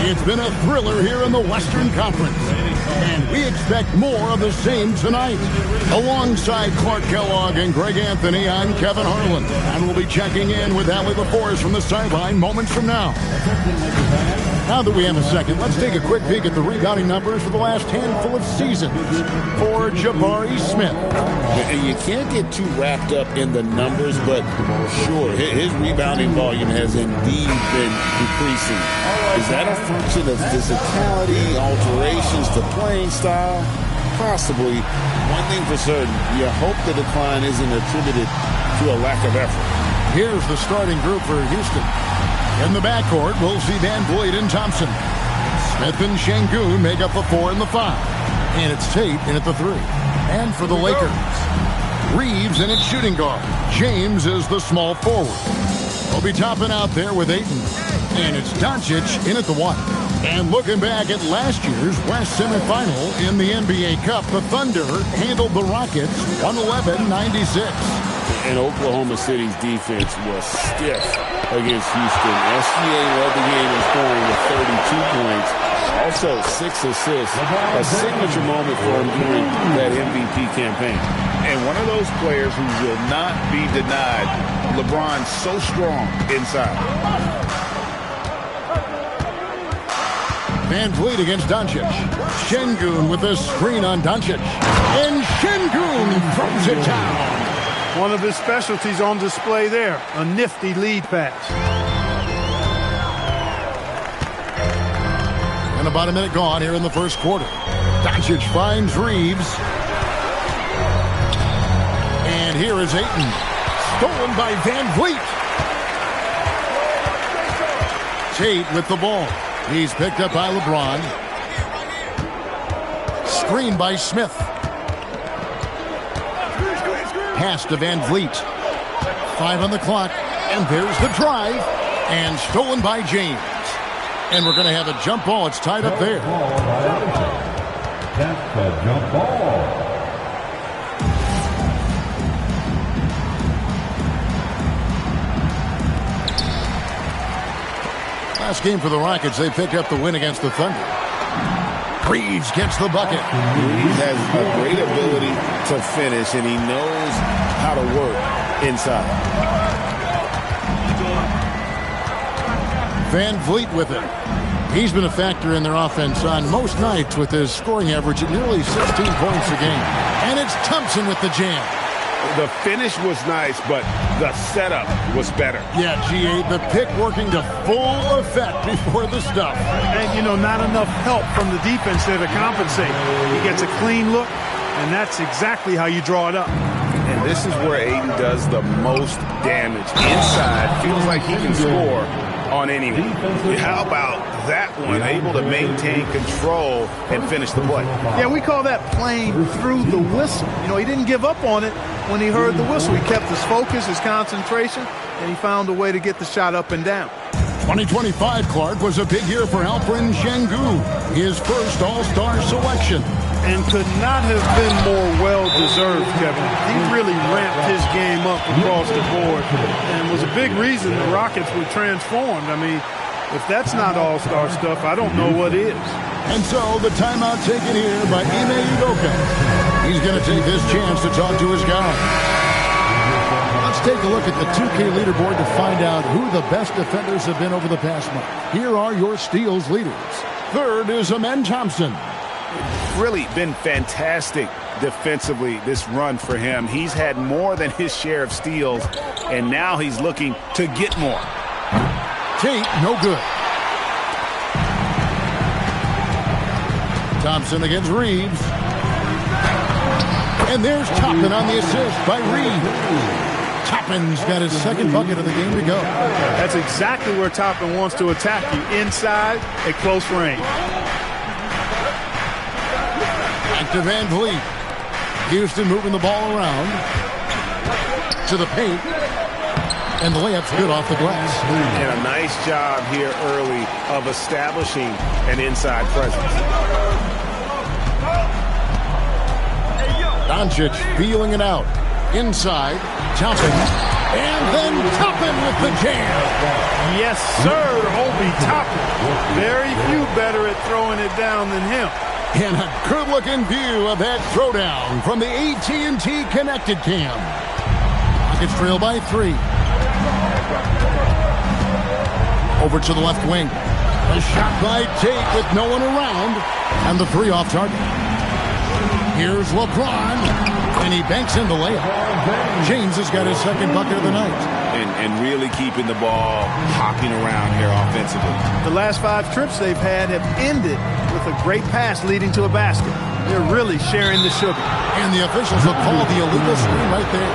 It's been a thriller here in the Western Conference, and we expect more of the same tonight. Alongside Clark Kellogg and Greg Anthony, I'm Kevin Harlan, and we'll be checking in with Allie LaForce from the sideline moments from now. Now that we have a second, let's take a quick peek at the rebounding numbers for the last handful of seasons for Jabari Smith. And you can't get too wrapped up in the numbers, but sure, his rebounding volume has indeed been decreasing. Is that a function of physicality, alterations to playing style? Possibly. One thing for certain, you hope the decline isn't attributed to a lack of effort. Here's the starting group for Houston. In the backcourt, we'll see Van Vliet and Thompson. Smith and Şengün make up the 4 and the 5. And it's Tate in at the 3. And for the Lakers, Reeves in at shooting guard. James is the small forward. We'll be topping out there with Ayton. And it's Doncic in at the 1. And looking back at last year's West Semifinal in the NBA Cup, the Thunder handled the Rockets 111-96. And Oklahoma City's defense was stiff against Houston. SGA led the game in scoring with 32 points. Also 6 assists. A signature moment for him during that MVP campaign. And one of those players who will not be denied. LeBron so strong inside. Van Vliet against Doncic. Şengün with the screen on Doncic. And Şengün throws it down. One of his specialties on display there, a nifty lead pass. And about a minute gone here in the first quarter. Doncic finds Reeves. And here is Ayton. Stolen by Van Vliet. Tate with the ball. He's picked up by LeBron. Screen by Smith. Pass to Van Vliet. 5 on the clock. And there's the drive. And stolen by James. And we're going to have a jump ball. It's tied up there. That's a jump ball. Last game for the Rockets, they picked up the win against the Thunder. Reeves gets the bucket. Reeves has a great ability to finish, and he knows how to work inside. Van Vliet with it. He's been a factor in their offense on most nights with his scoring average at nearly 16 points a game. And it's Thompson with the jam. The finish was nice, but the setup was better. Yeah, GA, the pick working to full effect before the stuff. And, you know, not enough help from the defense there to compensate. He gets a clean look, and that's exactly how you draw it up. And this is where Ayton does the most damage. Inside, feels like he can score on anyone. How about that one? Able to maintain control and finish the play. Yeah, we call that playing through the whistle. You know, he didn't give up on it when he heard the whistle. He kept his focus, his concentration, and he found a way to get the shot up and down. 2025, Clark, was a big year for Alperen Şengün, his first All-Star selection. And could not have been more well-deserved, Kevin. He really ramped his game up across the board and was a big reason the Rockets were transformed. I mean, if that's not all-star stuff, I don't know what is. And so the timeout taken here by Ime Udoka. He's going to take this chance to talk to his guys. Let's take a look at the 2K leaderboard to find out who the best defenders have been over the past month. Here are your steals leaders. Third is Amen Thompson. Really been fantastic defensively this run for him. He's had more than his share of steals, and now he's looking to get more. Tate, no good. Thompson against Reeves. And there's Toppin on the assist by Reeves. Toppin's got his second bucket of the game to go. That's exactly where Toppin wants to attack you, inside at close range. Back to Van Vliet. Houston moving the ball around to the paint. And the layup's good off the glass. And a nice job here early of establishing an inside presence. Doncic feeling it out. Inside. Toppin. And then Toppin with the jam. Yes, sir, Obi Toppin. Very few better at throwing it down than him. And a good-looking view of that throwdown from the AT&T Connected Cam. Rockets trail by 3. Over to the left wing. A shot by Tate with no one around. And the 3 off target. Here's LeBron. And he banks in the layup. James has got his second bucket of the night. And really keeping the ball hopping around here offensively. The last 5 trips they've had have ended with a great pass leading to a basket. They're really sharing the sugar. And the officials have called the illegal screen right there.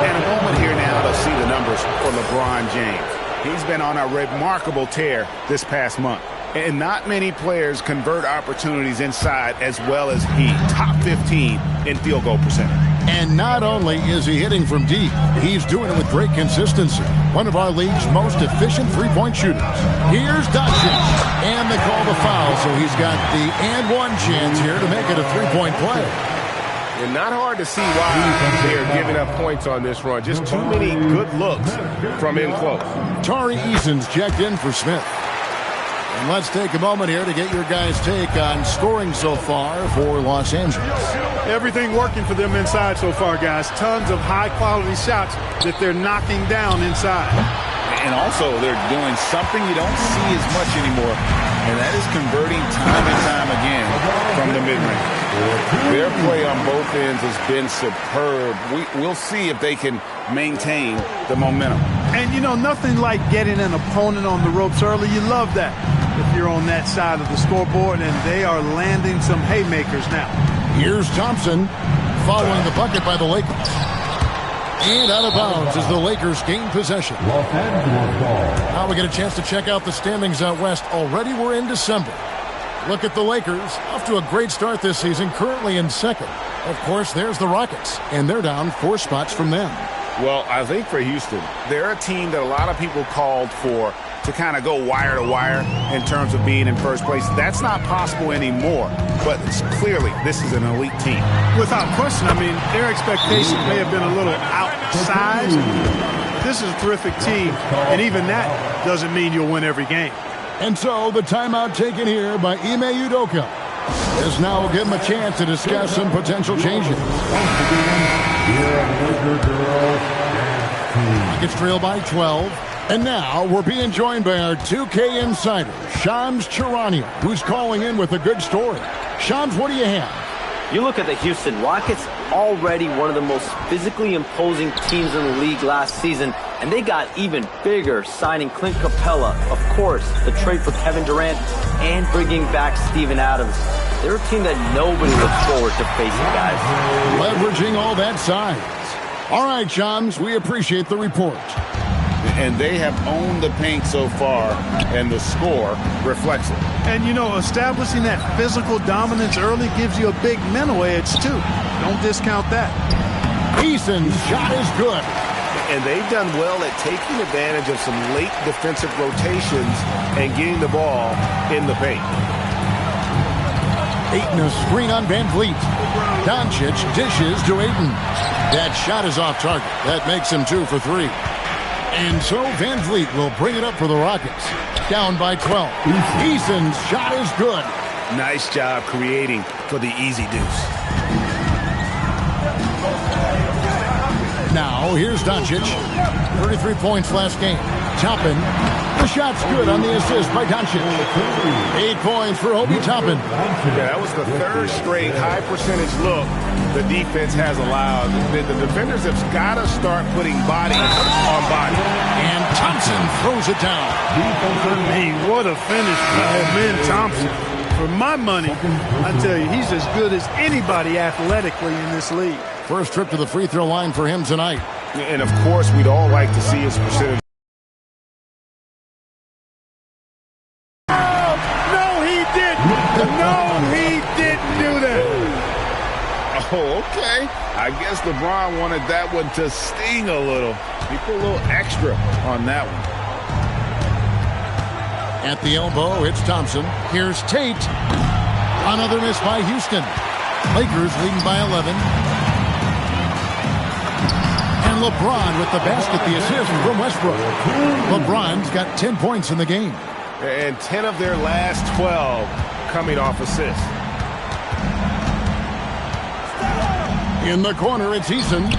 And a moment here now to see the numbers for LeBron James. He's been on a remarkable tear this past month. And not many players convert opportunities inside as well as he. Top 15 in field goal percentage. And not only is he hitting from deep, he's doing it with great consistency. One of our league's most efficient three-point shooters. Here's Doncic. And they call the foul, so he's got the and one chance here to make it a three-point play. And not hard to see why they're giving up points on this run. Just too many good looks from in close. Tari Eason's checked in for Smith. And let's take a moment here to get your guys' take on scoring so far for Los Angeles. Everything working for them inside so far, guys. Tons of high-quality shots that they're knocking down inside. And also, they're doing something you don't see as much anymore, and that is converting time and time again from the mid-range. Their play on both ends has been superb. We'll see if they can maintain the momentum. And, you know, nothing like getting an opponent on the ropes early. You love that if you're on that side of the scoreboard, and they are landing some haymakers now. Here's Thompson following the bucket by the Lakers. And out of bounds as the Lakers gain possession. Now we get a chance to check out the standings out west. Already we're in December. Look at the Lakers, off to a great start this season, currently in second. Of course, there's the Rockets, and they're down 4 spots from them. Well, I think for Houston, they're a team that a lot of people called for to kind of go wire to wire in terms of being in first place. That's not possible anymore, but clearly this is an elite team. Without question, I mean, their expectations may have been a little outsized. This is a terrific team, and even that doesn't mean you'll win every game. And so the timeout taken here by Ime Udoka. As now we'll give him a chance to discuss some potential changes. Rockets trail by 12. And now we're being joined by our 2K insider, Shams Charania, who's calling in with a good story. Shams, what do you have? You look at the Houston Rockets, already one of the most physically imposing teams in the league last season, and they got even bigger, signing Clint Capella, of course, the trade for Kevin Durant, and bringing back Steven Adams. They're a team that nobody looks forward to facing, guys. Leveraging all that size. All right, Shams, we appreciate the report. And they have owned the paint so far, and the score reflects it. And, you know, establishing that physical dominance early gives you a big mental edge, too. Don't discount that. Eason's shot is good. And they've done well at taking advantage of some late defensive rotations and getting the ball in the paint. Ayton a screen on Van Vliet. Doncic dishes to Ayton. That shot is off target. That makes him 2 for 3. And so Van Vliet will bring it up for the Rockets. Down by 12. Eason's shot is good. Nice job creating for the easy deuce. Now, here's Doncic. 33 points last game. Toppin. The shot's good on the assist by Doncic. 8 points for Obi Toppin. Yeah, that was the 3rd straight high percentage look the defense has allowed. The defenders have got to start putting body on body. And Thompson throws it down. I mean, what a finish by Ben Thompson. For my money, I tell you, he's as good as anybody athletically in this league. First trip to the free throw line for him tonight. And, of course, we'd all like to see his percentage. No, he didn't. No, he didn't do that. Oh, okay. I guess LeBron wanted that one to sting a little. He put a little extra on that one. At the elbow, it's Thompson. Here's Tate. Another miss by Houston. Lakers leading by 11. And And LeBron with the basket, the assist from Westbrook. LeBron's got 10 points in the game. And 10 of their last 12 coming off assists. In the corner, it's Eason.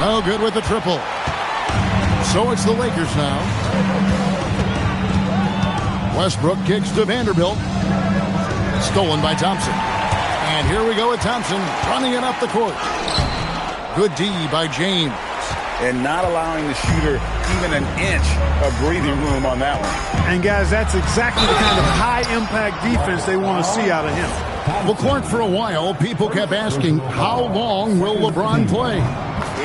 Oh, good with the triple. So it's the Lakers now. Westbrook kicks to Vanderbilt. Stolen by Thompson. And here we go with Thompson running it up the court. Good D by James. And not allowing the shooter even an inch of breathing room on that one. And, guys, that's exactly the kind of high-impact defense they want to see out of him. Well, Clark, for a while, people kept asking, how long will LeBron play?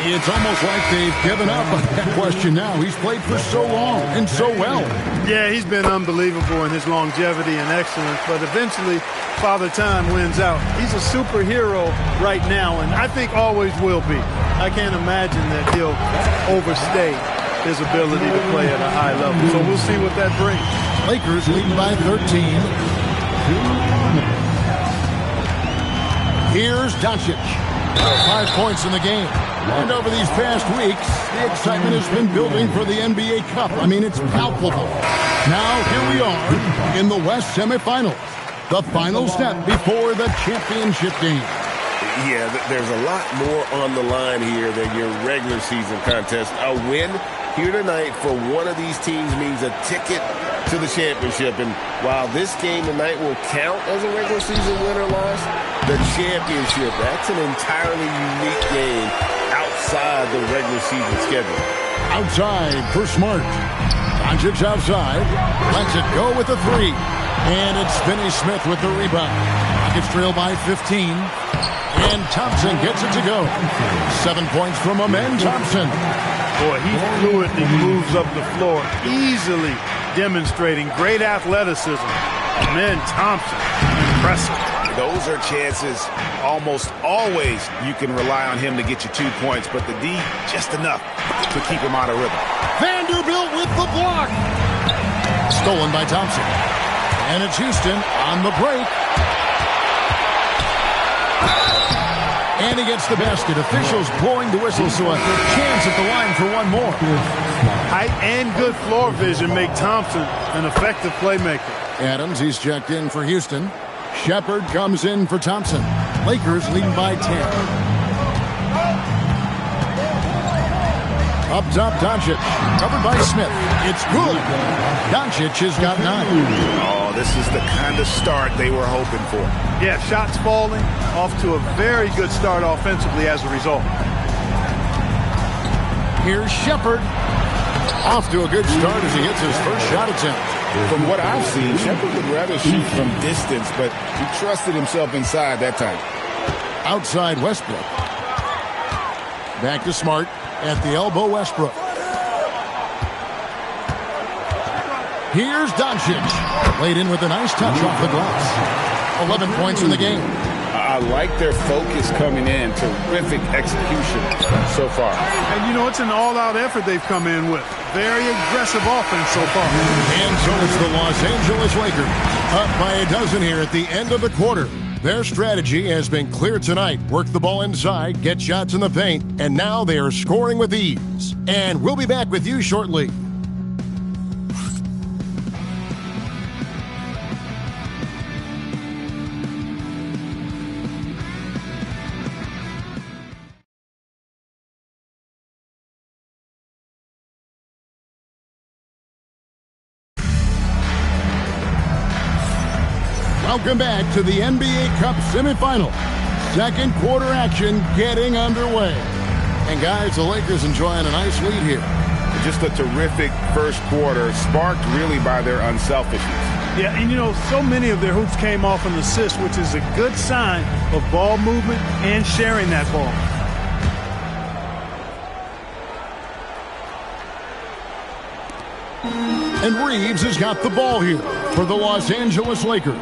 It's almost like they've given up on that question now. He's played for so long and so well. Yeah, he's been unbelievable in his longevity and excellence, but eventually Father Time wins out. He's a superhero right now, and I think always will be. I can't imagine that he'll overstay his ability to play at a high level. So we'll see what that brings. Lakers leading by 13. Here's Doncic. 5 points in the game. And over these past weeks, the excitement has been building for the NBA Cup. I mean, it's palpable. Now, here we are in the West semifinals. The final step before the championship game. Yeah, there's a lot more on the line here than your regular season contest. A win here tonight for one of these teams means a ticket to the championship. And while this game tonight will count as a regular season win or loss, the championship, that's an entirely unique game outside the regular season schedule. Outside for Smart. Doncic outside. Lets it go with the three. And it's Finney-Smith with the rebound. Rockets trail by 15. And Thompson gets it to go. 7 points from Amen Thompson. Boy, he fluidly moves up the floor, easily demonstrating great athleticism. Amen Thompson, impressive. Those are chances almost always you can rely on him to get you 2 points, but the D, just enough to keep him out of rhythm. Vanderbilt with the block. Stolen by Thompson. And it's Houston on the break. And he gets the basket. Officials blowing the whistle, so a chance at the line for one more. Height and good floor vision make Thompson an effective playmaker. Adams, he's checked in for Houston. Shepard comes in for Thompson. Lakers leading by 10. Up top, Doncic. Covered by Smith. It's good. Doncic has got 9. Oh, this is the kind of start they were hoping for. Yeah, shots falling. Off to a very good start offensively as a result. Here's Shepard. Off to a good start as he hits his first shot attempt. From what I've seen, Shepard would rather shoot from distance, but he trusted himself inside that time. Outside Westbrook. Back to Smart. At the elbow, Westbrook. Here's Doncic. Laid in with a nice touch off the glass. 11 points in the game. I like their focus coming in. Terrific execution so far. And, you know, it's an all-out effort they've come in with. Very aggressive offense so far. And so it's the Los Angeles Lakers. Up by a dozen here at the end of the quarter. Their strategy has been clear tonight. Work the ball inside, get shots in the paint, and now they are scoring with ease. And we'll be back with you shortly. Welcome back to the NBA Cup Semifinal. Second quarter action getting underway. And guys, the Lakers enjoying a nice lead here. Just a terrific first quarter, sparked really by their unselfishness. Yeah, and you know, so many of their hoops came off an assist, which is a good sign of ball movement and sharing that ball. And Reeves has got the ball here for the Los Angeles Lakers.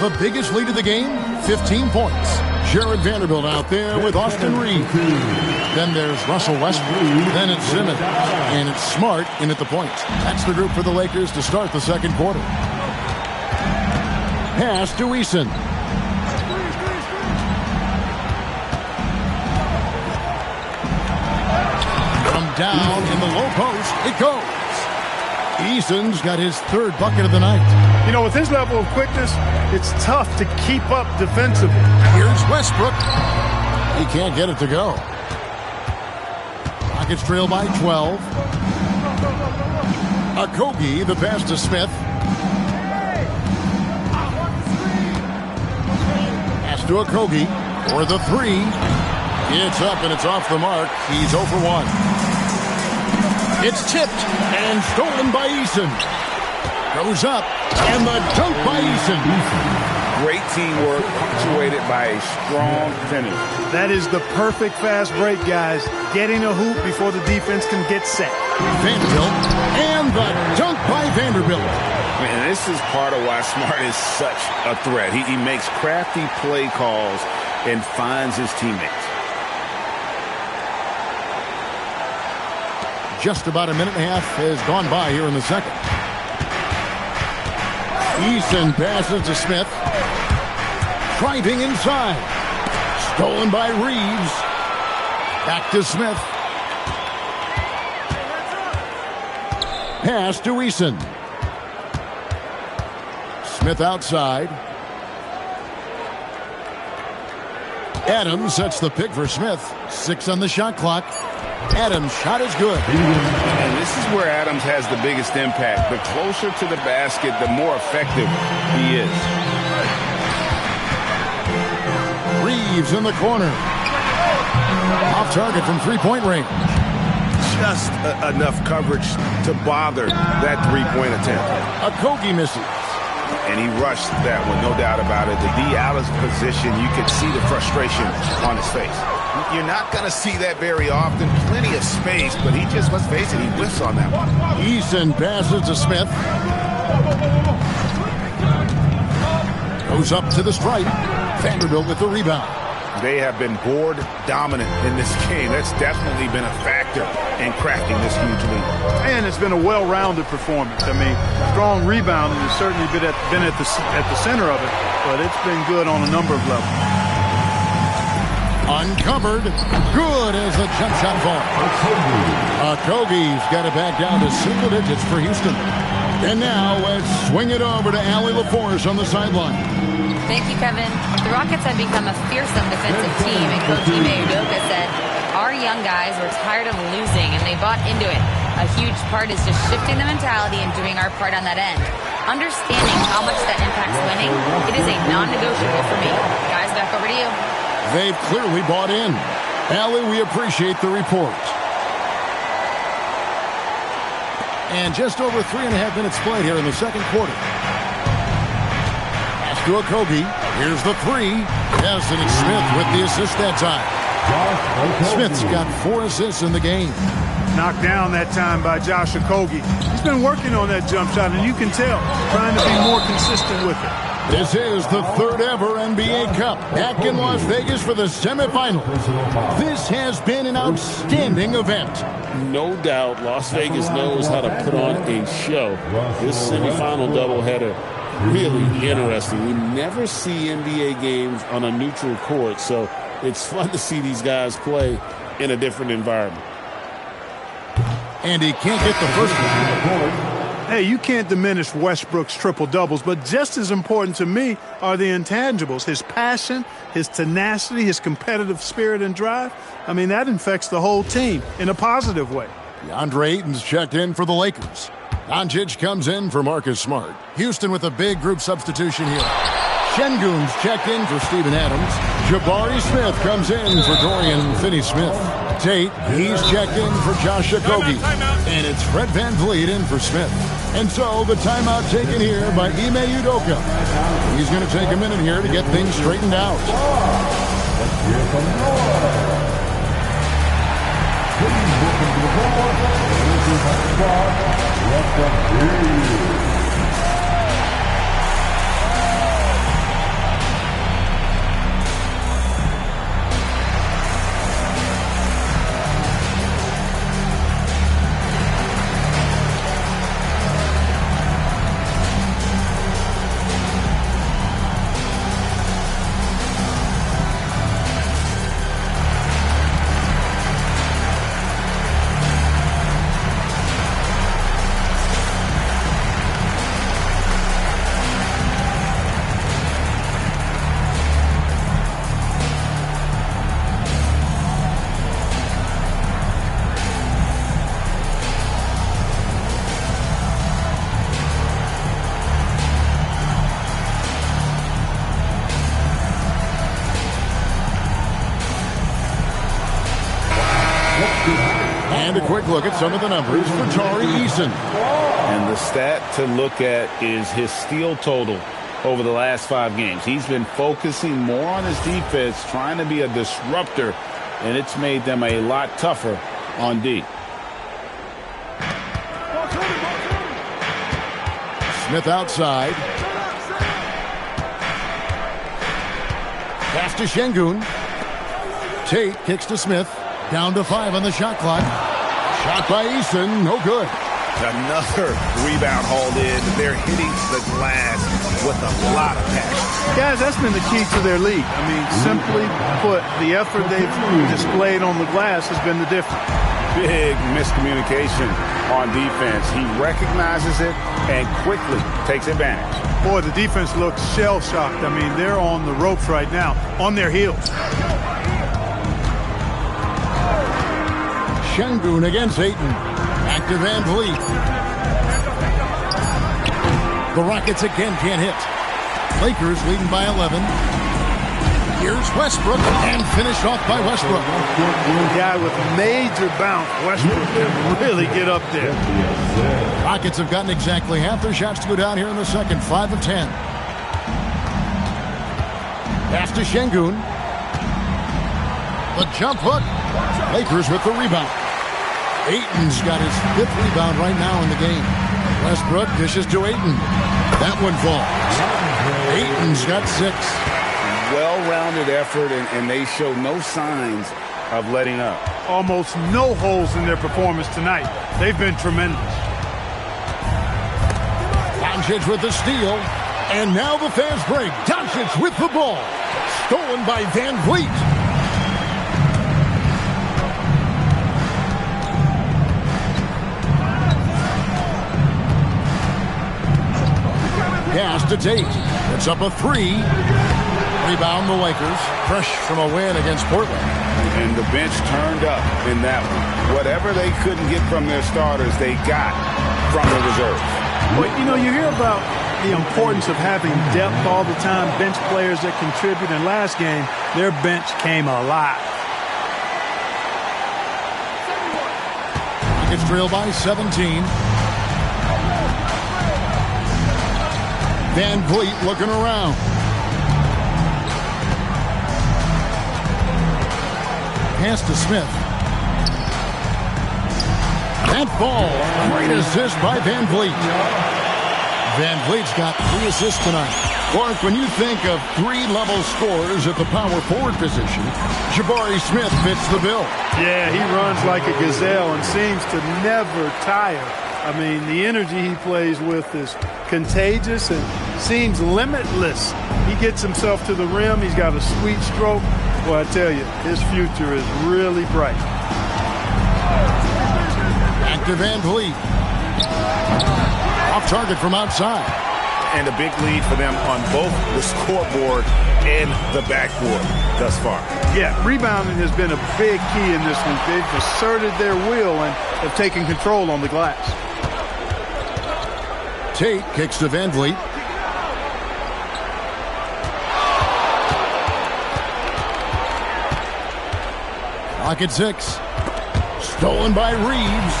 The biggest lead of the game, 15 points. Jared Vanderbilt out there with Austin Reeves. Then there's Russell Westbrook. Then it's Simmons. And it's Smart in at the point. That's the group for the Lakers to start the second quarter. Pass to Eason. down in the low post. It goes. Eason's got his third bucket of the night. You know, with his level of quickness, it's tough to keep up defensively. Here's Westbrook. He can't get it to go. Rockets trail by 12. Okogie, the pass to Smith. Pass to Okogie for the three. It's up and it's off the mark. He's 0 for 1. It's tipped and stolen by Eason. Goes up and the dunk by Eason. Great teamwork punctuated by a strong finish. That is the perfect fast break, guys. Getting a hoop before the defense can get set. Vanderbilt and the dunk by Vanderbilt. And this is part of why Smart is such a threat. He makes crafty play calls and finds his teammates. Just about a minute and a half has gone by here in the second. Eason passes to Smith. Driving inside. Stolen by Reeves. Back to Smith. Pass to Eason. Smith outside. Adams sets the pick for Smith. 6 on the shot clock. Adams' shot is good. And this is where Adams has the biggest impact. The closer to the basket, the more effective he is. Reeves in the corner. Off target from three-point range. Just enough coverage to bother that three-point attempt. Okogie misses. And he rushed that one, no doubt about it. The D out of position, you could see the frustration on his face. You're not going to see that very often. Plenty of space, but he just, let's face it, he whiffs on that one. Eason passes to Smith. Goes up to the stripe. Vanderbilt with the rebound. They have been board dominant in this game. That's definitely been a factor in crafting this huge lead. And it's been a well-rounded performance. I mean, strong rebounding has certainly been at the center of it, but it's been good on a number of levels. Uncovered. Good as the jump shot falls. Okogie's got it back down to single digits for Houston. And now let's swing it over to Allie LaForce on the sideline. Thank you, Kevin. The Rockets have become a fearsome defensive team, and Coach Ime Udoka said, our young guys were tired of losing, and they bought into it. A huge part is just shifting the mentality and doing our part on that end. Understanding how much that impacts winning, it is a non-negotiable for me. Guys, back over to you. They've clearly bought in. Allie, we appreciate the report. And just over 3.5 minutes played here in the second quarter. Pass to Okogie. Here's the three. Yes, and it's Smith with the assist that time. Smith's got 4 assists in the game. Knocked down that time by Josh Okogie. He's been working on that jump shot, and you can tell, trying to be more consistent with it. This is the third ever NBA Cup back in Las Vegas for the semifinals. This has been an outstanding event. No doubt Las Vegas knows how to put on a show. This semifinal doubleheader, really interesting. We never see NBA games on a neutral court, so it's fun to see these guys play in a different environment. And he can't get the first one. Hey, you can't diminish Westbrook's triple-doubles, but just as important to me are the intangibles. His passion, his tenacity, his competitive spirit and drive. I mean, that infects the whole team in a positive way. DeAndre Ayton's checked in for the Lakers. Doncic comes in for Marcus Smart. Houston with a big group substitution here. Şengün's checked in for Steven Adams. Jabari Smith comes in for Dorian Finney-Smith. Tate, he's checked in for Josh Okogie. And it's Fred VanVleet in for Smith. And so the timeout taken here by Ime Udoka. He's going to take a minute here to get things straightened out. And a quick look at some of the numbers for Tari Eason. And the stat to look at is his steal total over the last 5 games. He's been focusing more on his defense, trying to be a disruptor, and it's made them a lot tougher on D. Smith outside. Pass to Şengün. Tate kicks to Smith. Down to 5 on the shot clock. Shot by Eason, no good. Another rebound hauled in. They're hitting the glass with a lot of passion. Guys, that's been the key to their league. I mean, simply put, the effort they've displayed on the glass has been the difference. Big miscommunication on defense. He recognizes it and quickly takes advantage. Boy, the defense looks shell-shocked. I mean, they're on the ropes right now, on their heels. Şengün against Ayton. Back to Van Vliet. The Rockets again can't hit. Lakers leading by 11. Here's Westbrook, and finished off by Westbrook. A guy with major bounce. Westbrook can really get up there. Rockets have gotten exactly half their shots to go down here in the second. 5 of 10. Pass to Şengün. The jump hook. Lakers with the rebound. Ayton's got his 5th rebound right now in the game. Westbrook dishes to Ayton. That one falls. Ayton's got 6. Well-rounded effort, and they show no signs of letting up. Almost no holes in their performance tonight. They've been tremendous. Doncic with the steal. And now the fast break. Doncic with the ball. Stolen by Van Vliet. Pass to Tate. It's up a 3. Rebound the Lakers. Fresh from a win against Portland. And the bench turned up in that one. Whatever they couldn't get from their starters, they got from the reserves. But, you know, you hear about the importance of having depth all the time, bench players that contribute. In last game, their bench came alive. Rockets trail by 17. Van Vliet looking around. Pass to Smith. That ball. Great assist by Van Vliet. Van Vliet's got 3 assists tonight. Clark, when you think of 3-level scorers at the power forward position, Jabari Smith fits the bill. Yeah, he runs like a gazelle and seems to never tire. I mean, the energy he plays with is contagious and seems limitless. He gets himself to the rim. He's got a sweet stroke. Well, I tell you, his future is really bright. Back to Van Vliet. Off target from outside. And a big lead for them on both the scoreboard and the backboard thus far. Yeah, rebounding has been a big key in this one. They've asserted their will and have taken control on the glass. Tate kicks to Van Vliet. Pocket 6. Stolen by Reeves.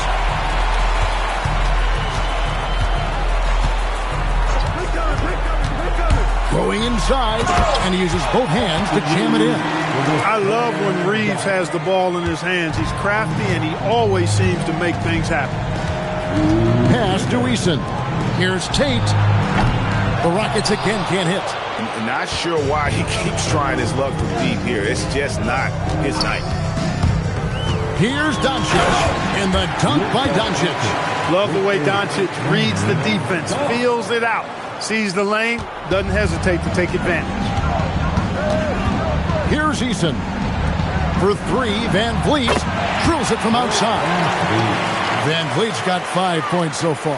Going inside, and he uses both hands to jam it in. I love when Reeves has the ball in his hands. He's crafty, and he always seems to make things happen. Pass to Eason. Here's Tate. The Rockets again can't hit. I'm not sure why he keeps trying his luck from deep here. It's just not his night. Here's Doncic, and the dunk by Doncic. Love the way Doncic reads the defense, feels it out, sees the lane, doesn't hesitate to take advantage. Here's Eason. For 3, Van Vliet drills it from outside. Van Vliet's got 5 points so far.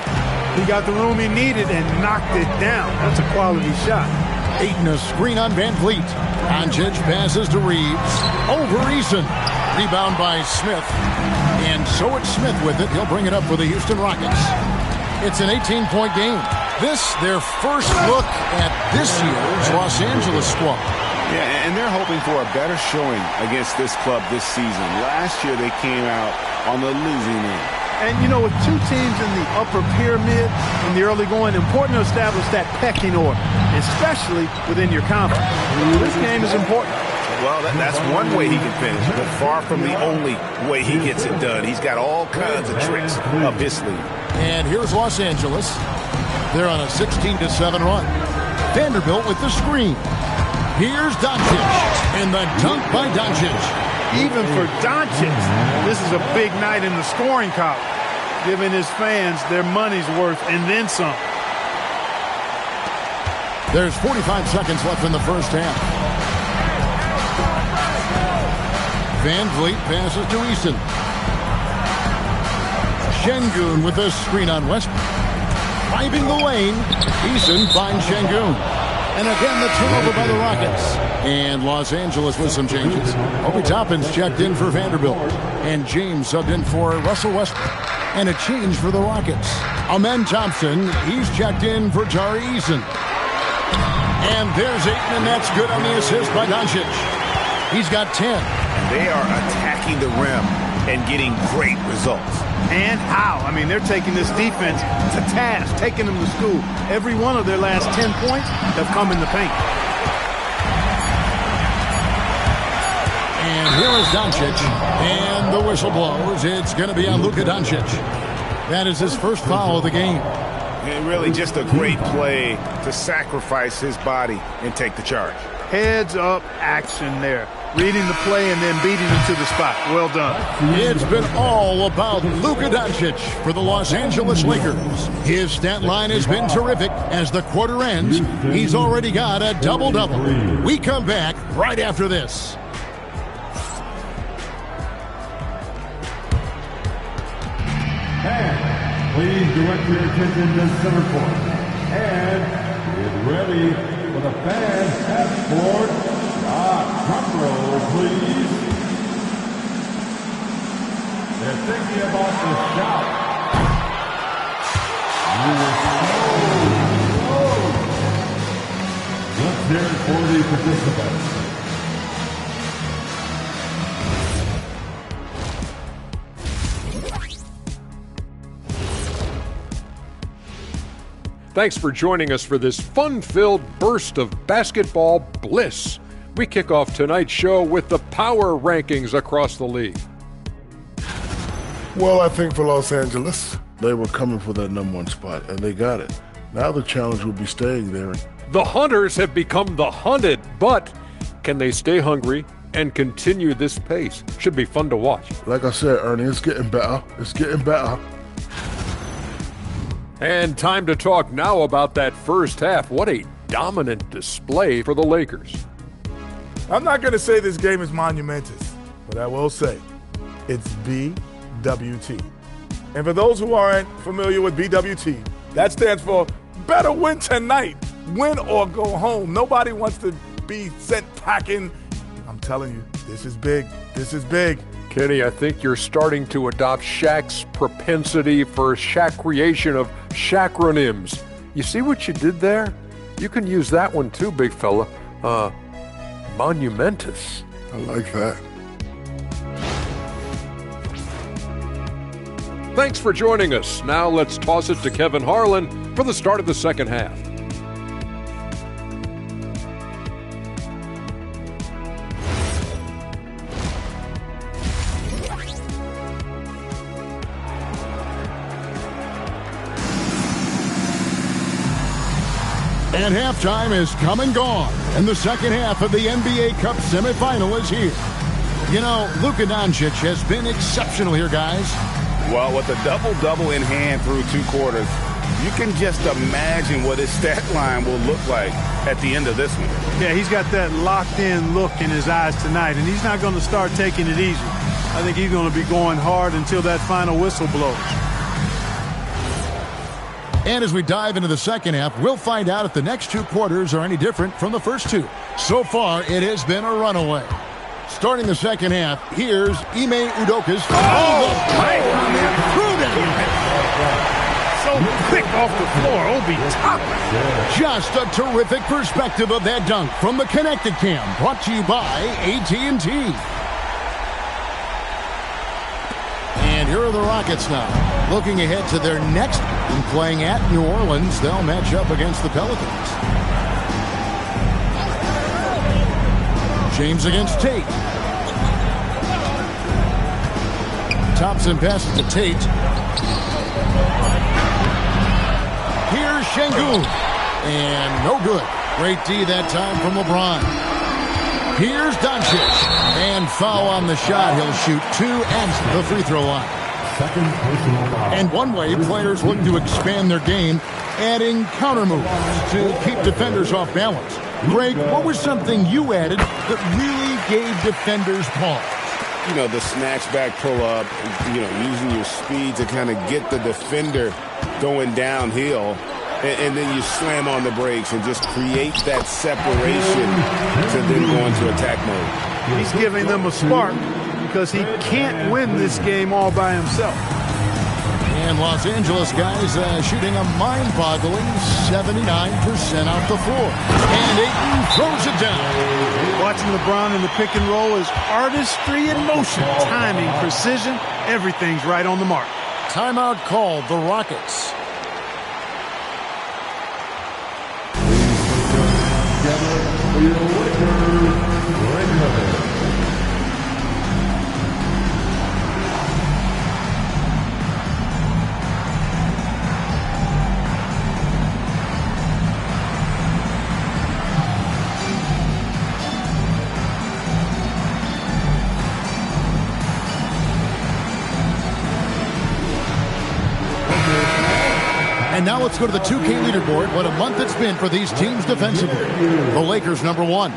He got the room he needed and knocked it down. That's a quality shot. Ayton a screen on Van Vliet. Doncic passes to Reeves. Over Eason. Rebound by Smith. And so it's Smith with it. He'll bring it up for the Houston Rockets. It's an 18-point game. This, their first look at this year's Los Angeles squad. Yeah, and they're hoping for a better showing against this club this season. Last year they came out on the losing end. And, you know, with two teams in the upper pyramid in the early going, important to establish that pecking order, especially within your conference. This game is important. Well, that's one way he can finish, but far from the only way he gets it done. He's got all kinds of tricks up his sleeve. And here's Los Angeles. They're on a 16-7 run. Vanderbilt with the screen. Here's Doncic, and the dunk by Doncic. Even for Doncic, this is a big night in the scoring column, giving his fans their money's worth and then some. There's 45 seconds left in the first half. Van Vliet passes to Eason. Şengün with a screen on Westbrook. Driving the lane, Eason finds Şengün. And again, the turnover by the Rockets. And Los Angeles with some changes. Obi Toppin's checked in for Vanderbilt. And James subbed in for Russell Westbrook. And a change for the Rockets. Amen Thompson, he's checked in for Tari Eason. And there's Ayton, and that's good on the assist by Doncic. He's got 10. And they are attacking the rim and getting great results. And how? I mean, they're taking this defense to task, taking them to school. Every one of their last 10 points have come in the paint. And here is Doncic. And the whistle blows. It's going to be on Luka Doncic. That is his first foul of the game. And really just a great play to sacrifice his body and take the charge. Heads-up action there. Reading the play and then beating it to the spot. Well done. It's been all about Luka Doncic for the Los Angeles Lakers. His stat line has been terrific. As the quarter ends, he's already got a double-double. We come back right after this. And please direct your attention to center court. And get ready for the fans half court. Drum roll, please. They're thinking about the shot. Let's hear it for the participants. Thanks for joining us for this fun-filled burst of basketball bliss. We kick off tonight's show with the power rankings across the league. Well, I think for Los Angeles, they were coming for that #1 spot, and they got it. Now the challenge will be staying there. The Hunters have become the hunted, but can they stay hungry and continue this pace? Should be fun to watch. Like I said, Ernie, it's getting better. It's getting better. And time to talk now about that first half. What a dominant display for the Lakers. I'm not going to say this game is monumentous, but I will say it's BWT. And for those who aren't familiar with BWT, that stands for better win tonight, win or go home. Nobody wants to be sent packing. I'm telling you, this is big. This is big. Kenny, I think you're starting to adopt Shaq's propensity for Shaq creation of Shaqronyms. You see what you did there? You can use that one too, big fella. Monumentous. I like that. Thanks for joining us. Now let's toss it to Kevin Harlan for the start of the second half. And halftime is come and gone, and the second half of the NBA Cup Semifinal is here. You know, Luka Doncic has been exceptional here, guys. Well, with a double-double in hand through 2 quarters, you can just imagine what his stat line will look like at the end of this one. Yeah, he's got that locked-in look in his eyes tonight, and he's not going to start taking it easy. I think he's going to be going hard until that final whistle blows. And as we dive into the second half, we'll find out if the next 2 quarters are any different from the first 2. So far, it has been a runaway. Starting the second half, here's Ime Udoka's so quick off the floor. Obi Toppin. Just a terrific perspective of that dunk from the Connected Cam, brought to you by AT&T. And here are the Rockets now, looking ahead to their next game, playing at New Orleans. They'll match up against the Pelicans. James against Tate. Thompson passes to Tate. Here's Şengün. And no good. Great D that time from LeBron. Here's Doncic. And foul on the shot. He'll shoot 2 at the free throw line. And one way players look to expand their game, adding counter moves to keep defenders off balance. Greg, what was something you added that really gave defenders pause? You know, the snatch back pull up, you know, using your speed to kind of get the defender going downhill. And then you slam on the brakes and just create that separation to then go into attack mode. He's giving them a spark because he can't win this game all by himself. And Los Angeles guys shooting a mind-boggling 79% off the floor. And Ayton throws it down. Watching LeBron in the pick and roll is artistry in motion. Timing, precision, everything's right on the mark. Timeout called, the Rockets. And now let's go to the 2K leaderboard. What a month it's been for these teams defensively. The Lakers #1.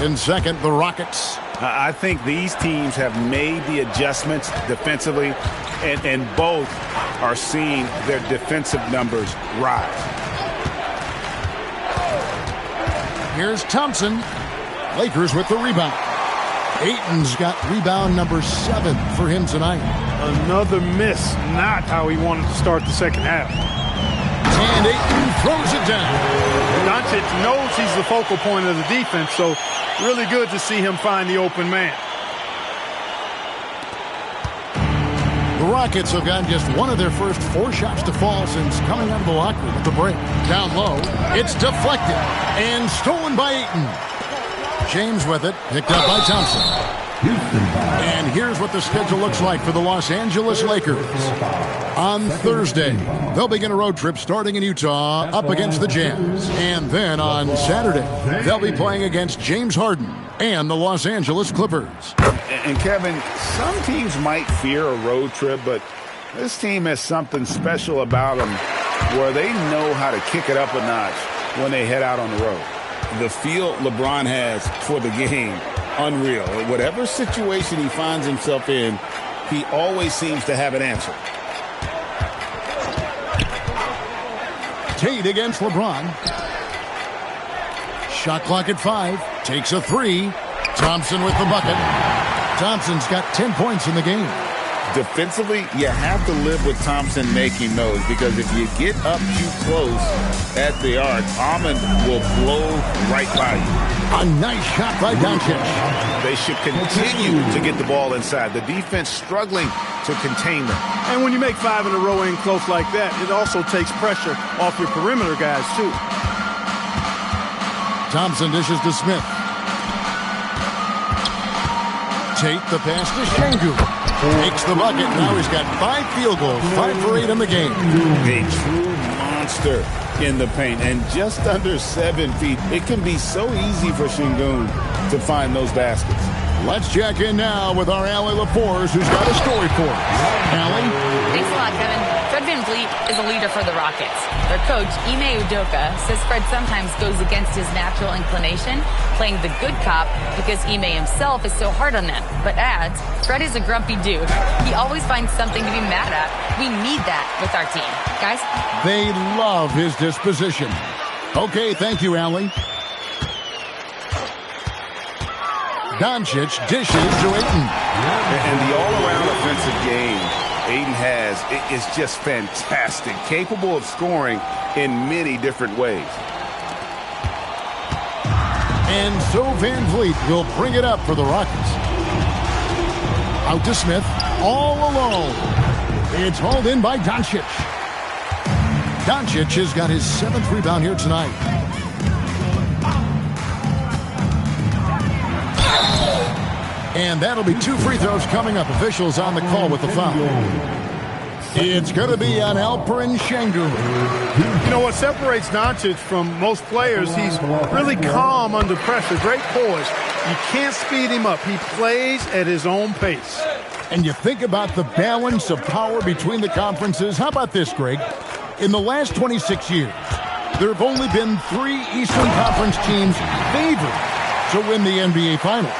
In second, the Rockets. I think these teams have made the adjustments defensively, and both are seeing their defensive numbers rise. Here's Thompson. Lakers with the rebound. Ayton's got rebound number 7 for him tonight. Another miss. Not how he wanted to start the second half. And Ayton throws it down. Doncic knows he's the focal point of the defense, so really good to see him find the open man. The Rockets have gotten just one of their first 4 shots to fall since coming out of the locker room at the break. Down low, it's deflected and stolen by Ayton. James with it, picked up by Thompson. And here's what the schedule looks like for the Los Angeles Lakers. On Thursday, they'll begin a road trip starting in Utah up against the Jazz. And then on Saturday, they'll be playing against James Harden and the Los Angeles Clippers. And Kevin, some teams might fear a road trip, but this team has something special about them where they know how to kick it up a notch when they head out on the road. The feel LeBron has for the game, unreal. Whatever situation he finds himself in, he always seems to have an answer. Tate against LeBron. Shot clock at 5. Takes a 3. Thompson with the bucket. Thompson's got 10 points in the game. Defensively, you have to live with Thompson making those, because if you get up too close at the arc, Ahmed will blow right by you. A nice shot by Doncic. They should continue to get the ball inside. The defense struggling to contain them. And when you make 5 in a row in close like that, it also takes pressure off your perimeter guys, too. Thompson dishes to Smith. Tate the pass to Şengün. Makes the bucket. Now he's got 5 field goals, 5 for 8 in the game. A true monster in the paint, and just under 7 feet. It can be so easy for Şengün to find those baskets. Let's check in now with our Allie LaForce, who's got a story for us. Allie? Thanks a lot, Kevin. Fred VanVleet is a leader for the Rockets. Their coach, Ime Udoka, says Fred sometimes goes against his natural inclination, playing the good cop because Ime himself is so hard on them. But adds, Fred is a grumpy dude. He always finds something to be mad at. We need that with our team. Guys? They love his disposition. Okay, thank you, Allie. Doncic dishes to Ayton. And the all-around offensive game Aiden has is just fantastic, capable of scoring in many different ways. And so Van Vliet will bring it up for the Rockets. Out to Smith, all alone. It's hauled in by Doncic. Doncic has got his 7th rebound here tonight. And that'll be 2 free throws coming up. Officials on the call with the foul. It's going to be on Alperen Şengün. You know what separates Doncic from most players? He's really calm under pressure. Great poise. You can't speed him up. He plays at his own pace. And you think about the balance of power between the conferences. How about this, Greg? In the last 26 years, there have only been 3 Eastern Conference teams favored to win the NBA Finals.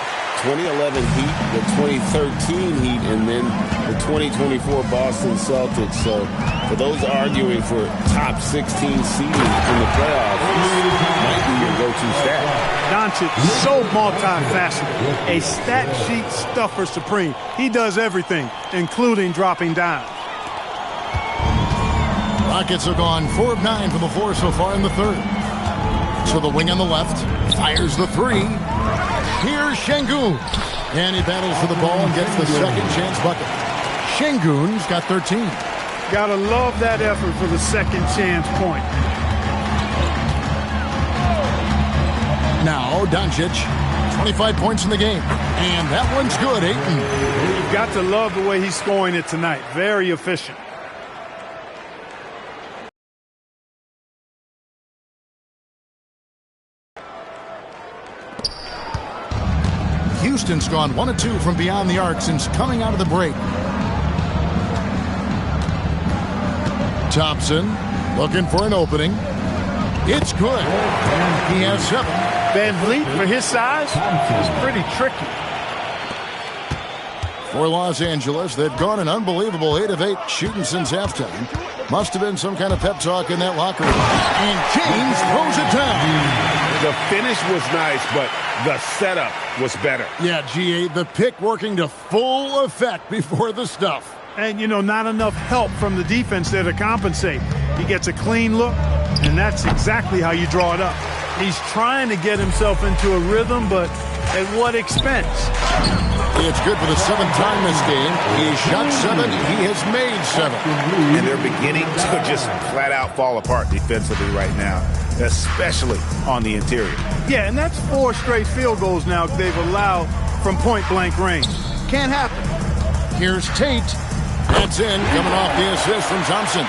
2011 Heat, the 2013 Heat, and then the 2024 Boston Celtics. So for those arguing for top 16 seeding in the playoffs, this might be your go-to stat. Doncic, so multifaceted, a stat sheet stuffer supreme. He does everything, including dropping down. Rockets have gone 4 of 9 from the floor so far in the third. To the wing on the left, fires the 3. Here's Şengün, and he battles for the ball and gets the second chance bucket. Şengün's got 13. Gotta love that effort for the second chance point. Now Doncic, 25 points in the game, and that one's good, Ayton. You've got to love the way he's scoring it tonight. Very efficient. Houston's gone 1 of 2 from beyond the arc since coming out of the break. Thompson looking for an opening. It's good. And he has 7. Van Vliet, for his size, is pretty tricky. For Los Angeles, they've gone an unbelievable 8 of 8 shooting since halftime. Must have been some kind of pep talk in that locker room. And James throws it down. The finish was nice, but the setup was better. Yeah, GA, the pick working to full effect before the stuff. And, you know, not enough help from the defense there to compensate. He gets a clean look, and that's exactly how you draw it up. He's trying to get himself into a rhythm, but at what expense? It's good for the 7th time this game. He shot 7. He has made 7. And they're beginning to just flat out fall apart defensively right now, especially on the interior. Yeah, and that's 4 straight field goals now they've allowed from point-blank range. Can't happen. Here's Tate. That's in, coming off the assist from Thompson.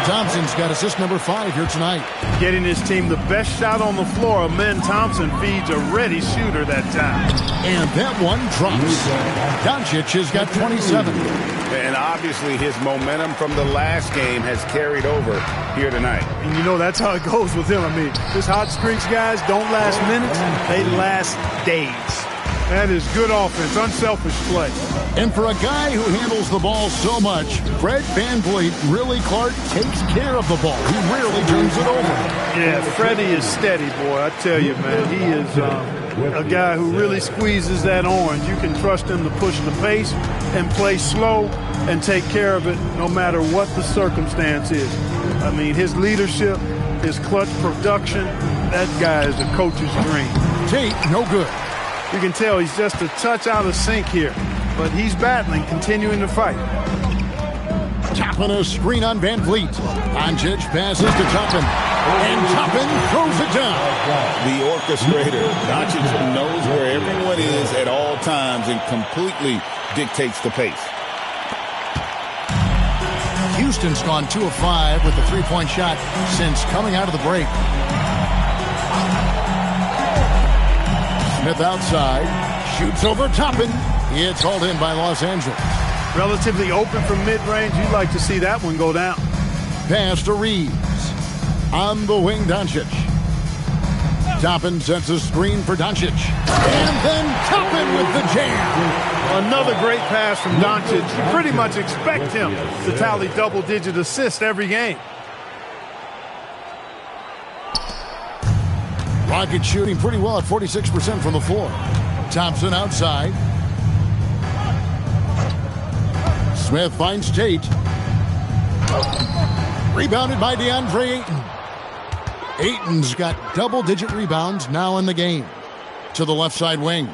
Thompson's got assist number 5 here tonight. Getting his team the best shot on the floor. Amen Thompson feeds a ready shooter that time. And that one drops. Doncic has got 27. And obviously his momentum from the last game has carried over here tonight. And you know that's how it goes with him. I mean, his hot streaks, guys, don't last minutes. They last days. That is good offense, unselfish play. And for a guy who handles the ball so much, Fred VanVleet really, Clark, takes care of the ball. He rarely turns it over. Yeah, Freddie is steady, boy. I tell you, man, he is a guy who really squeezes that orange. You can trust him to push the pace and play slow and take care of it no matter what the circumstance is. I mean, his leadership, his clutch production, that guy is a coach's dream. Tate, no good. You can tell he's just a touch out of sync here, but he's battling, continuing to fight. Toppin a screen on VanVleet. Doncic passes to Toppin, and Toppin throws it down. The orchestrator. Doncic knows where everyone is at all times and completely dictates the pace. Houston's gone 2 of 5 with the 3-point shot since coming out of the break. Smith outside, shoots over Toppin. It's hauled in by Los Angeles. Relatively open from mid-range. You'd like to see that one go down. Pass to Reeves. On the wing, Doncic. Toppin sets a screen for Doncic. And then Toppin with the jam. Another great pass from Doncic. You pretty much expect him to tally double-digit assists every game. Rockets shooting pretty well at 46% from the floor. Thompson outside. Smith finds Tate. Rebounded by DeAndre Ayton. Ayton's got double-digit rebounds now in the game. To the left side wing.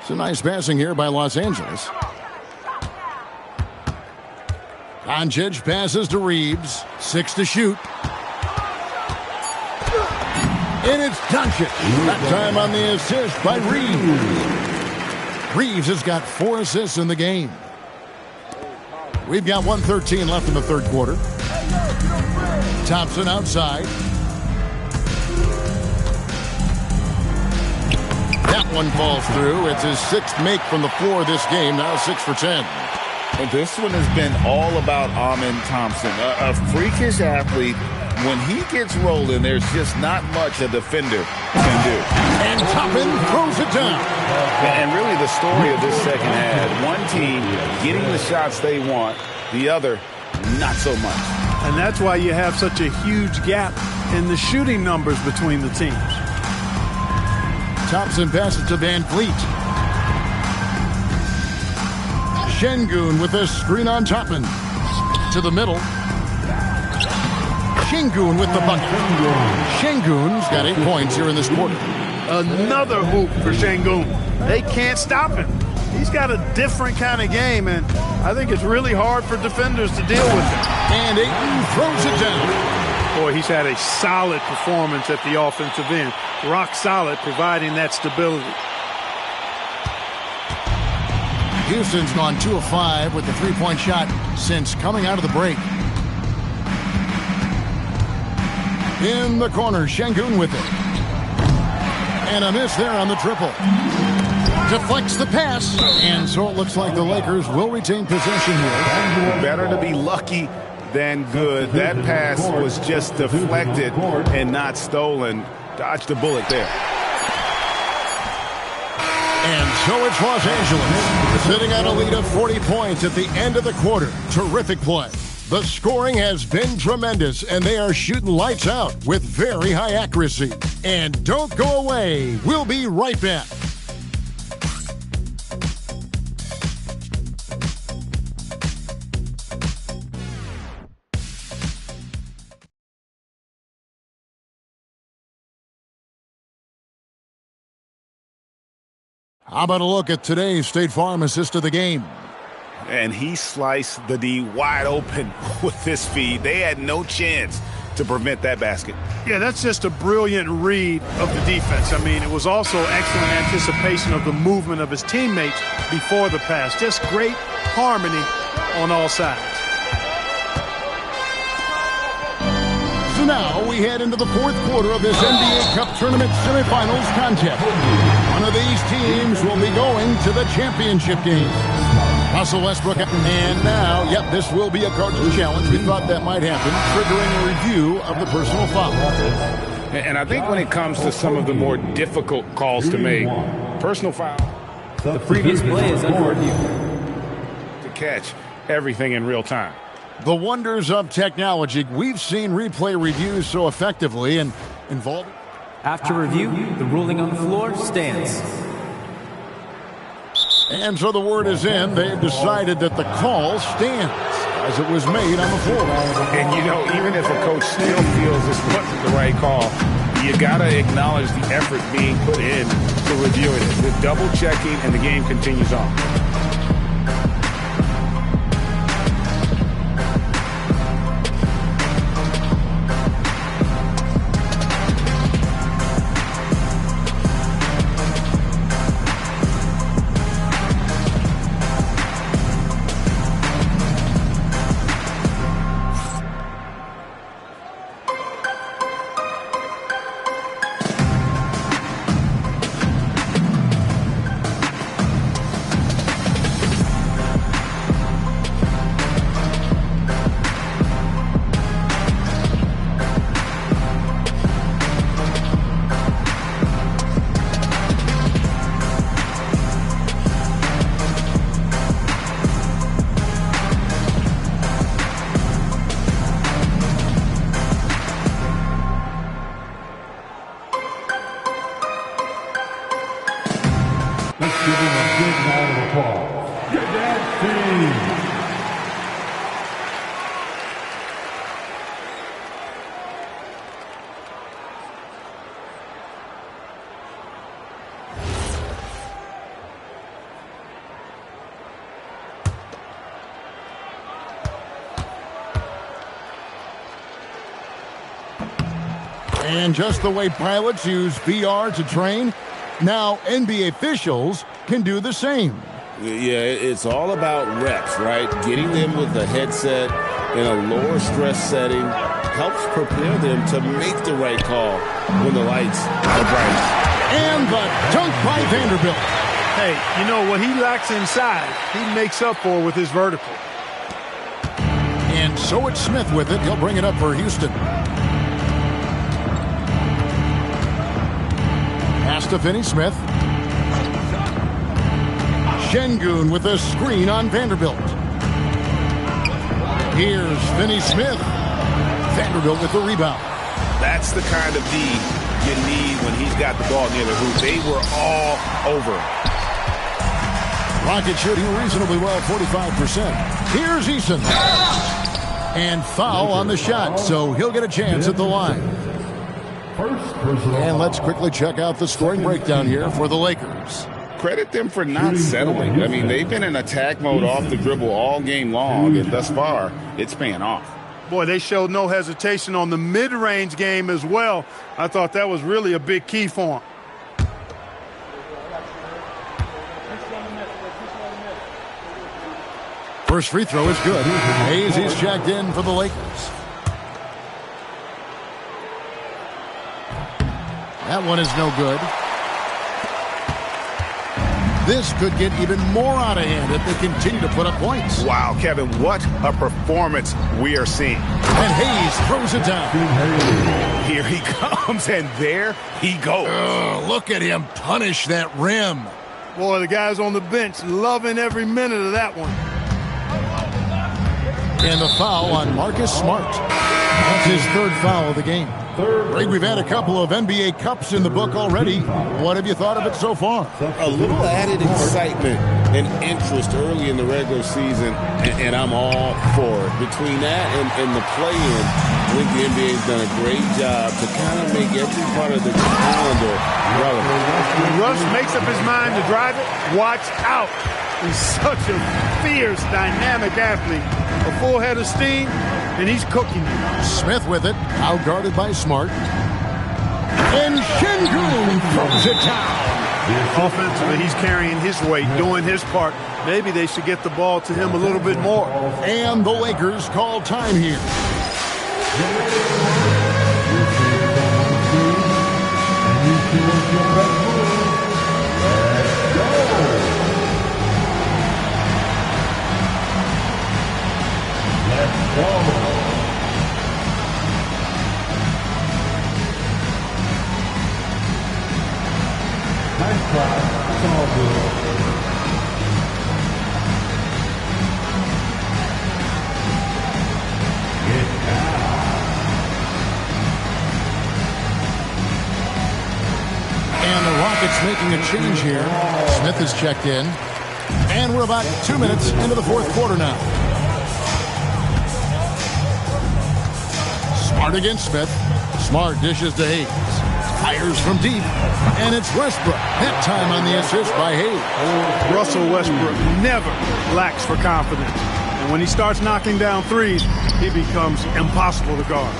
It's a nice passing here by Los Angeles. Doncic passes to Reeves. 6 to shoot. And it's Doncic. That time on the assist by Reeves. Reeves has got 4 assists in the game. We've got 1:13 left in the third quarter. Thompson outside. That one falls through. It's his 6th make from the floor this game. Now 6 for 10. And this one has been all about Amen Thompson, a freakish athlete. When he gets rolling, there's just not much a defender can do. And Toppin throws it down. And really the story of this second half, one team getting the shots they want, the other not so much. And that's why you have such a huge gap in the shooting numbers between the teams. Thompson passes to Van Fleet. Şengün with a screen on Toppin. To the middle. Şengün with the bucket. Şengün's got 8 points here in this quarter. Another hoop for Şengün. They can't stop him. He's got a different kind of game, and I think it's really hard for defenders to deal with him. And Ayton throws it down. Boy, he's had a solid performance at the offensive end. Rock solid, providing that stability. Houston's gone 2 of 5 with the 3-point shot since coming out of the break. In the corner, Şengün with it. And a miss there on the triple. Deflects the pass. And so it looks like the Lakers will retain possession here. Better to be lucky than good. That pass was just deflected and not stolen. Dodged a bullet there. And so it's Los Angeles sitting on a lead of 40 points at the end of the quarter. Terrific play. The scoring has been tremendous, and they are shooting lights out with very high accuracy. And don't go away. We'll be right back. How about a look at today's State Farm assist of the game? And he sliced the D wide open with this feed. They had no chance to prevent that basket. Yeah, that's just a brilliant read of the defense. I mean, it was also excellent anticipation of the movement of his teammates before the pass. Just great harmony on all sides. So now we head into the fourth quarter of this NBA Cup Tournament semifinals contest. One of these teams will be going to the championship game. Russell Westbrook, and now, yep, this will be a Cardinals challenge. We thought that might happen, triggering a review of the personal foul. And I think when it comes to some of the more difficult calls to make, personal foul, the previous play is under review. To catch everything in real time. The wonders of technology. We've seen replay reviews so effectively and involved. After review, the ruling on the floor stands. And so the word is in. They've decided that the call stands as it was made on the floor. And, you know, even if a coach still feels this wasn't the right call, you got to acknowledge the effort being put in to reviewing it. The double checking, and the game continues on. Let's give him a big round of applause. Good, Dad. 15. And just the way pilots use VR to train, now NBA officials can do the same. Yeah, it's all about reps, right? Getting them with the headset in a lower stress setting helps prepare them to make the right call when the lights are bright. And the dunk by Vanderbilt. Hey, you know what he lacks inside, he makes up for with his vertical. And so it's Smith with it. He'll bring it up for Houston. Pass to Finney-Smith. Şengün with a screen on Vanderbilt. Here's Finney-Smith. Vanderbilt with the rebound. That's the kind of D you need when he's got the ball near the hoop. They were all over him. Rockets shooting reasonably well, 45%. Here's Eason. And foul on the shot, so he'll get a chance at the line. And let's quickly check out the scoring breakdown here for the Lakers. Credit them for not settling. I mean, they've been in attack mode off the dribble all game long, and thus far, it's paying off. Boy, they showed no hesitation on the mid-range game as well. I thought that was really a big key for them. First free throw is good. Hayes is checked in for the Lakers. That one is no good. This could get even more out of hand if they continue to put up points. Wow, Kevin, what a performance we are seeing. And Hayes throws it down. Here he comes, and there he goes. Look at him punish that rim. Boy, the guys on the bench loving every minute of that one. And the foul on Marcus Smart. That's his third foul of the game. Greg, we've had a couple of NBA Cups in the book already. What have you thought of it so far? A little added excitement and interest early in the regular season, and I'm all for it. Between that and the play-in, I think the NBA's done a great job to kind of make every part of the calendar relevant. When Russ makes up his mind to drive it, watch out. He's such a fierce, dynamic athlete. A full head of steam, and he's cooking you. Smith with it, out guarded by Smart. And Şengün throws it down. Offensively, he's carrying his weight, doing his part. Maybe they should get the ball to him a little bit more. And the Lakers call time here. And the Rockets making a change here. Smith is checked in. And we're about 2 minutes into the fourth quarter now. Smart against Smith. Smart dishes to Hayes. Fires from deep. And it's Westbrook. That time on the assist by Hayes. Russell Westbrook never lacks for confidence. And when he starts knocking down threes, he becomes impossible to guard.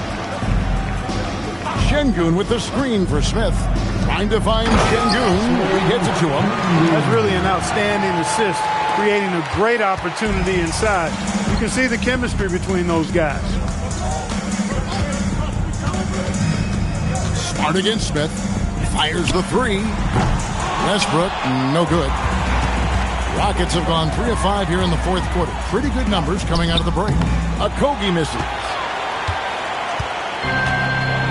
Şengün with the screen for Smith. Trying to find Şengün. He gets it to him. That's really an outstanding assist, creating a great opportunity inside. You can see the chemistry between those guys. Smart against Smith. Fires the three. Westbrook, no good. Rockets have gone 3 of 5 here in the fourth quarter. Pretty good numbers coming out of the break. Okogie misses.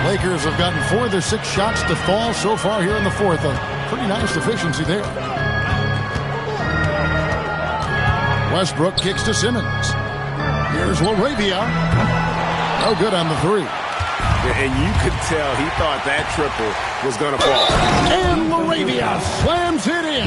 Lakers have gotten 4 of their 6 shots to fall so far here in the fourth. A pretty nice efficiency there. Westbrook kicks to Simmons. Here's LaRavia. No good on the three. And you could tell he thought that triple was going to fall. And LaRavia slams it in.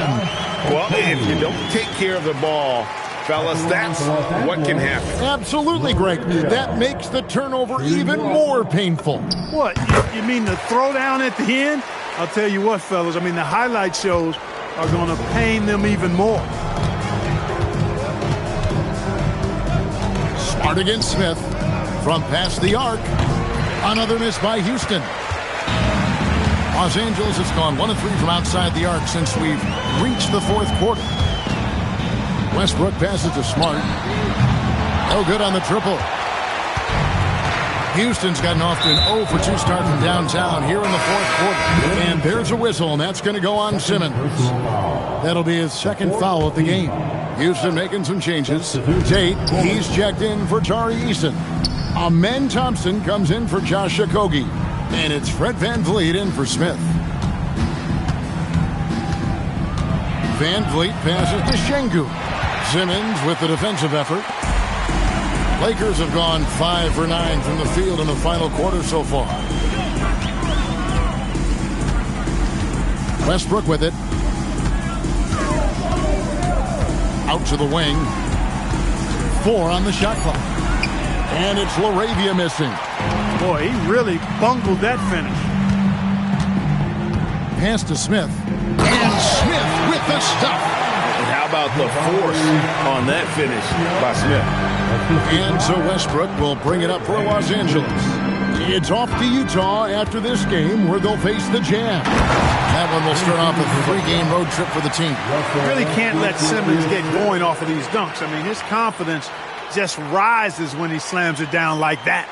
Well, if you don't take care of the ball Fellas, that's what can happen. Absolutely, Greg. That makes the turnover even more painful. What, you mean the throwdown at the end? I'll tell you what, fellas, I mean, the highlight shows are going to pain them even more. Smart against Smith from past the arc. Another miss by Houston. Los Angeles has gone 1 of 3 from outside the arc since we've reached the fourth quarter. Westbrook passes to Smart. No good on the triple. Houston's gotten off to an 0 for 2 start from downtown here in the fourth quarter. And there's a whistle, and that's going to go on Simmons. That'll be his second foul of the game. Houston making some changes. Tate, he's checked in for Tari Eason. Amen Thompson comes in for Josh Okogie. And it's Fred VanVleet in for Smith. VanVleet passes to Şengün. Simmons with the defensive effort. Lakers have gone 5 for 9 from the field in the final quarter so far. Westbrook with it. Out to the wing. 4 on the shot clock. And it's LaRavia missing. Boy, he really bungled that finish. Pass to Smith. And Smith with the stuff. And how about the force on that finish by Smith? And so Westbrook will bring it up for Los Angeles. It's off to Utah after this game where they'll face the Jazz. That one will start off a 3-game road trip for the team. You really can't let Simmons get going off of these dunks. I mean, his confidence just rises when he slams it down like that.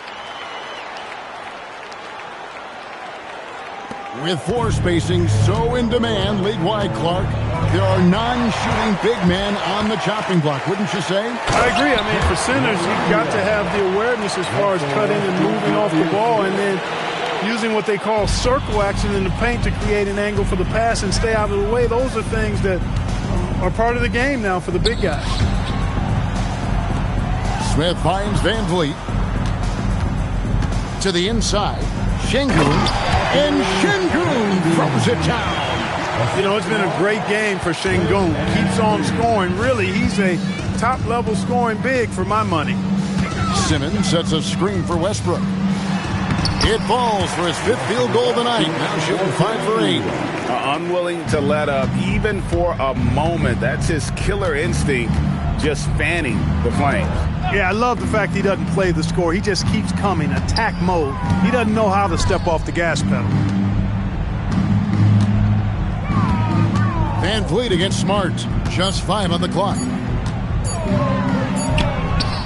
With floor spacing so in demand league-wide, Clark, there are non-shooting big men on the chopping block, wouldn't you say? I agree. I mean, for centers, you've got to have the awareness as far as cutting and moving off the ball and then using what they call circle action in the paint to create an angle for the pass and stay out of the way. Those are things that are part of the game now for the big guys. Smith finds VanVleet. To the inside. Şengün. And Şengün throws it down. You know, it's been a great game for Şengün. Keeps on scoring. Really, he's a top-level scoring big for my money. Simmons sets a screen for Westbrook. It falls for his 5th field goal tonight. Now shooting 5 for 8. Unwilling to let up even for a moment. That's his killer instinct, just fanning the flames. Yeah, I love the fact he doesn't play the score. He just keeps coming, attack mode. He doesn't know how to step off the gas pedal. VanVleet against Smart. Just 5 on the clock.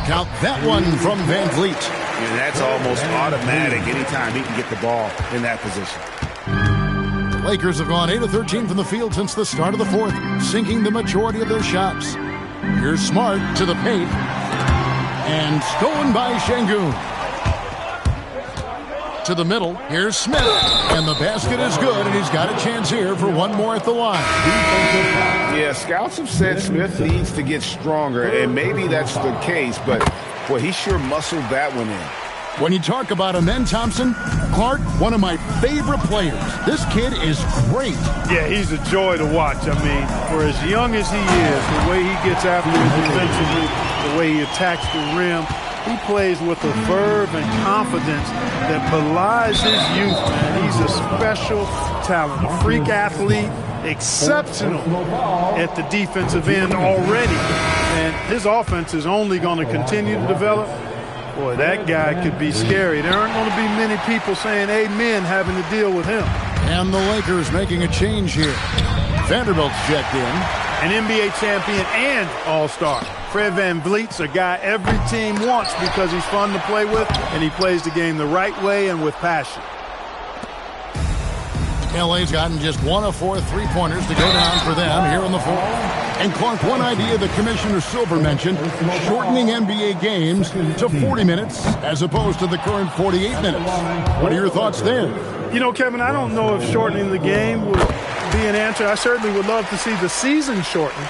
Count that one from VanVleet. And that's almost automatic anytime he can get the ball in that position. The Lakers have gone 8 of 13 from the field since the start of the fourth, sinking the majority of their shots. Here's Smart to the paint. And stolen by Şengün. To the middle. Here's Smith. And the basket is good, and he's got a chance here for one more at the line. Yeah, scouts have said Smith needs to get stronger, and maybe that's the case, but, boy, he sure muscled that one in. When you talk about Amen Thompson, Clark, one of my favorite players. This kid is great. Yeah, he's a joy to watch. I mean, for as young as he is, the way he gets after it defensively, the way he attacks the rim, he plays with a verve and confidence that belies his youth, man. He's a special talent, a freak athlete, exceptional at the defensive end already. And his offense is only going to continue to develop. Boy, that guy could be scary. There aren't going to be many people saying amen having to deal with him. And the Lakers making a change here. Vanderbilt's checked in. An NBA champion and all-star. Fred VanVleet's a guy every team wants because he's fun to play with and he plays the game the right way and with passion. LA's gotten just 1 of 4 3-pointers to go down for them here in the fourth. And Clark, one idea that Commissioner Silver mentioned, shortening NBA games to 40 minutes as opposed to the current 48 minutes. What are your thoughts there? You know, Kevin, I don't know if shortening the game would be an answer. I certainly would love to see the season shortened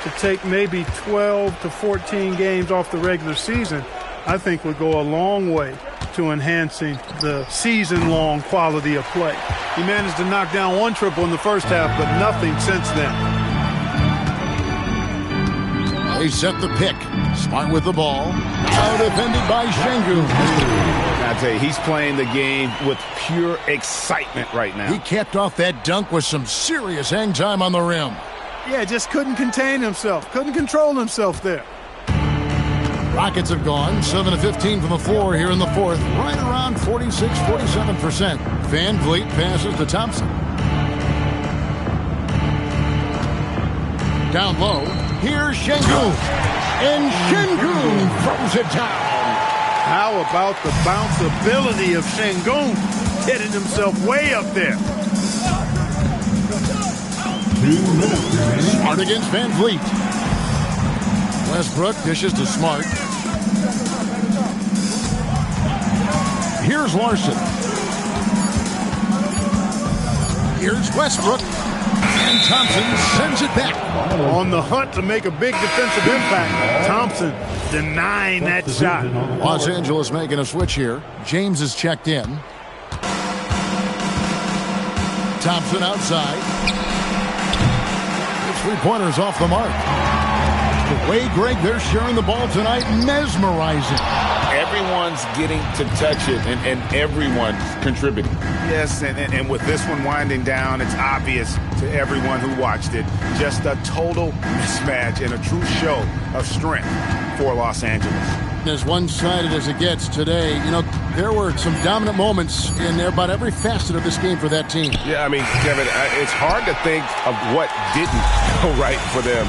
to take maybe 12 to 14 games off the regular season. I think would go a long way to enhancing the season-long quality of play. He managed to knock down 1 triple in the first half, but nothing since then. They set the pick. Smart with the ball. Now defended by Şengün. I tell you, he's playing the game with pure excitement right now. He capped off that dunk with some serious hang time on the rim. Yeah, just couldn't contain himself. Couldn't control himself there. Rockets have gone 7 of 15 from the floor here in the fourth. Right around 46-47%. Van Vliet passes to Thompson. Down low. Here's Şengün. And Şengün throws it down. How about the bounce ability of Şengün? Hitting himself way up there. 2 minutes. Smart against Van Vliet. Westbrook dishes to Smart. Here's Larson. Here's Westbrook. And Thompson sends it back. On the hunt to make a big defensive impact. Thompson denying that shot. Los Angeles making a switch here. James is checked in. Thompson outside. His three-pointers off the mark. The way, Greg, they're sharing the ball tonight, mesmerizing. Everyone's getting to touch it, and everyone's contributing. Yes, and with this one winding down, it's obvious to everyone who watched it. Just a total mismatch and a true show of strength for Los Angeles. As one-sided as it gets today, you know, there were some dominant moments in about every facet of this game for that team. Yeah, I mean, Kevin, it's hard to think of what didn't go right for them.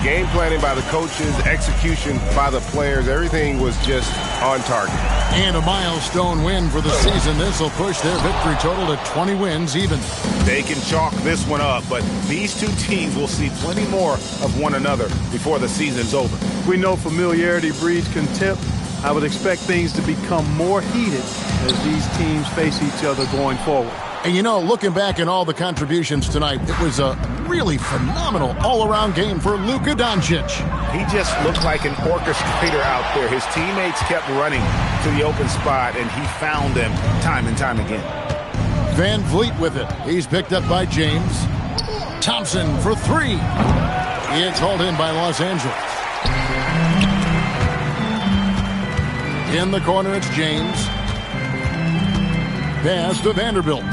Game planning by the coaches, execution by the players, everything was just on target. And a milestone win for the season. This will push their victory total to 20 wins even. They can chalk this one up, but these two teams will see plenty more of one another before the season's over. We know familiarity breeds contempt. I would expect things to become more heated as these teams face each other going forward. And you know, looking back at all the contributions tonight, it was a really phenomenal all-around game for Luka Doncic. He just looked like an orchestrator out there. His teammates kept running to the open spot, and he found them time and time again. Van Vliet with it. He's picked up by James. Thompson for three. It's hauled in by Los Angeles. In the corner, it's James. Pass to Vanderbilt.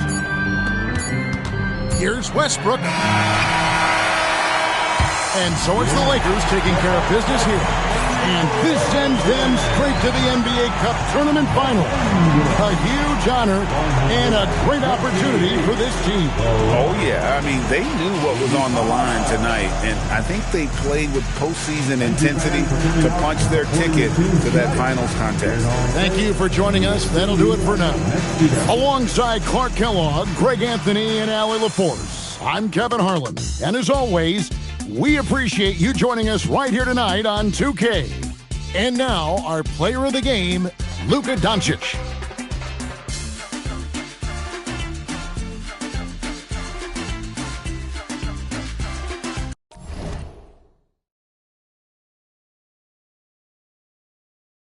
Here's Westbrook. And so it's the Lakers taking care of business here. And this sends them straight to the NBA Cup Tournament Final. A huge honor and a great opportunity for this team. Oh, yeah. I mean, they knew what was on the line tonight, and I think they played with postseason intensity to punch their ticket to that finals contest. Thank you for joining us. That'll do it for now. Alongside Clark Kellogg, Greg Anthony, and Allie LaForce, I'm Kevin Harlan. And as always, we appreciate you joining us right here tonight on 2K. And now, our player of the game, Luka Doncic.